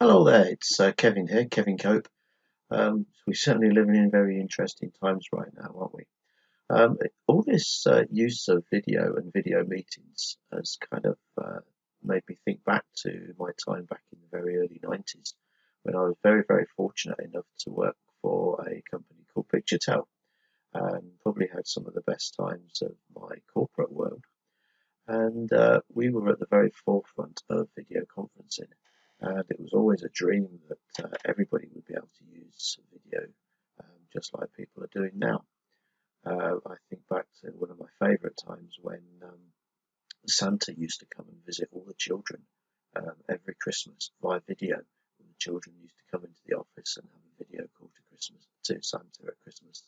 Hello there, it's Kevin here, Kevin Cope. We're certainly living in very interesting times right now, aren't we? All this use of video and video meetings has kind of made me think back to my time back in the very early 90s when I was very, very fortunate enough to work for a company called PictureTel and probably had some of the best times of my corporate world. And we were at the very forefront of video conferencing. And it was always a dream that everybody would be able to use video just like people are doing now. I think back to one of my favourite times when Santa used to come and visit all the children every Christmas via video. And the children used to come into the office and have a video call to Santa at Christmas.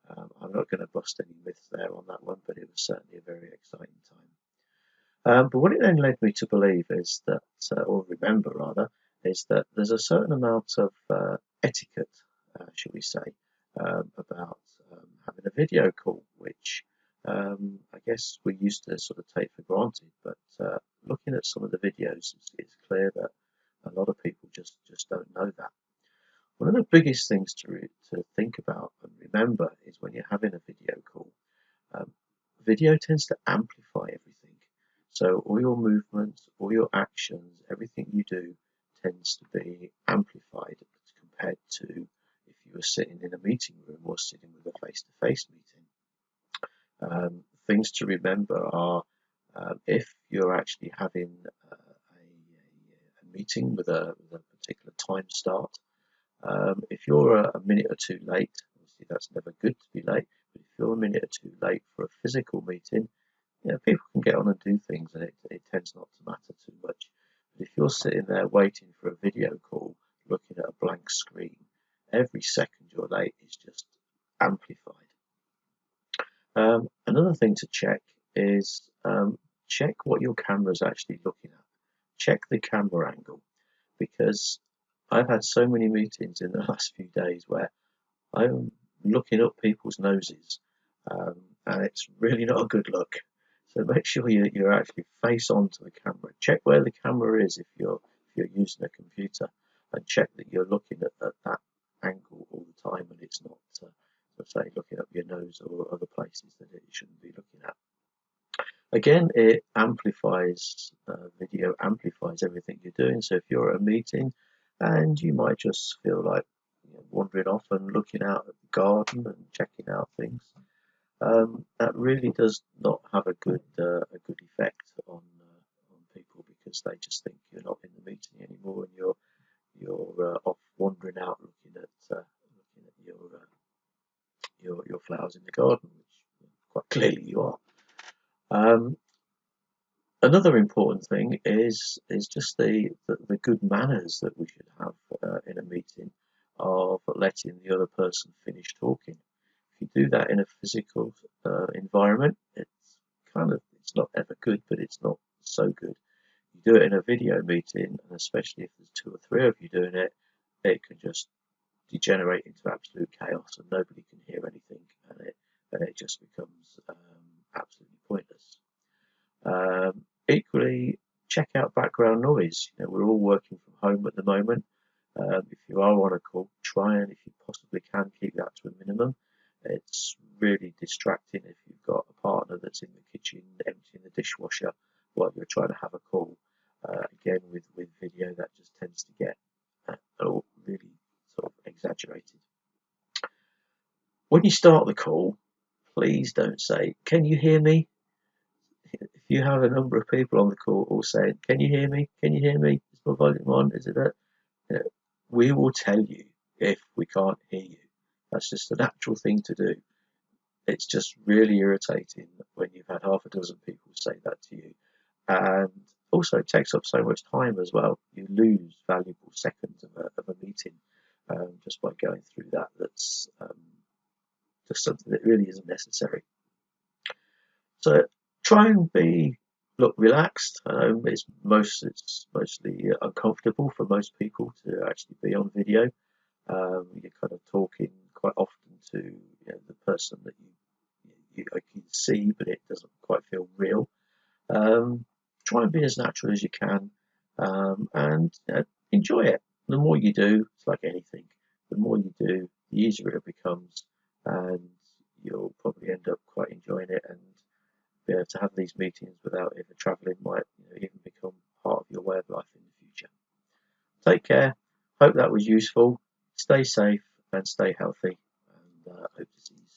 I'm not going to bust any myths there on that one, but it was certainly a very exciting time. But what it then led me to believe is that, or remember rather, is that there's a certain amount of etiquette, should we say, about having a video call, which I guess we used to sort of take for granted. But looking at some of the videos, it's clear that a lot of people just don't know that. One of the biggest things to think about and remember is when you're having a video call, um, video tends to amplify everything. So all your movements, all your actions, everything you do tends to be amplified compared to if you were sitting in a meeting room or sitting with a face-to-face meeting. Things to remember are if you're actually having a meeting with a particular time start, if you're a minute or two late, obviously that's never good to be late, but if you're a minute or two late for a physical meeting, people can get on and do things and it tends not to matter too much. But if you're sitting there waiting for a video call, looking at a blank screen, every second you're late is just amplified. Another thing to check is check what your camera is actually looking at. Check the camera angle because I've had so many meetings in the last few days where I'm looking up people's noses, and it's really not a good look. So make sure you're actually face on to the camera. Check where the camera is if you're using a computer, and check that you're looking at that angle all the time, and it's not, say, looking up your nose or other places that it shouldn't be looking at. Again, it amplifies video amplifies everything you're doing. So if you're at a meeting and you might just feel like wandering off and looking out at the garden and checking out things, that really does not have a good effect on people because they just think you're not in the meeting anymore and you're off wandering out looking at your flowers in the garden, which quite clearly you are. Um, Another important thing is just the good manners that we should have in a meeting of letting the other person finish talking. If you do that in a physical environment, it's not ever good, but it's not so good. You do it in a video meeting, and especially if there's two or three of you doing it, it can just degenerate into absolute chaos, and nobody can hear anything, and it just becomes absolutely pointless. Equally, check out background noise. We're all working from home at the moment. If you are on a call, try and, if you possibly can, keep that to a minimum. It's really distracting if you've got a partner that's in the kitchen emptying the dishwasher while you're trying to have a call. Again, with video, that just tends to get really sort of exaggerated. When you start the call, please don't say, "Can you hear me?" If you have a number of people on the call all saying, "Can you hear me? Can you hear me? Is my volume on? Is it that?" We will tell you if we can't hear you. That's just a natural thing to do. It's just really irritating when you've had half a dozen people say that to you. And also, it takes up so much time as well. You lose valuable seconds of a meeting just by going through that. That's just something that really isn't necessary. So try and look relaxed. It's mostly uncomfortable for most people to actually be on video. You're kind of talking quite often to the person that you can see, but it doesn't quite feel real. Try and be as natural as you can, and enjoy it. The more you do, it's like anything. The more you do, the easier it becomes, and you'll probably end up quite enjoying it and be able to have these meetings without even travelling might even become part of your way of life in the future. Take care. Hope that was useful. Stay safe and stay healthy. And hope to see you soon.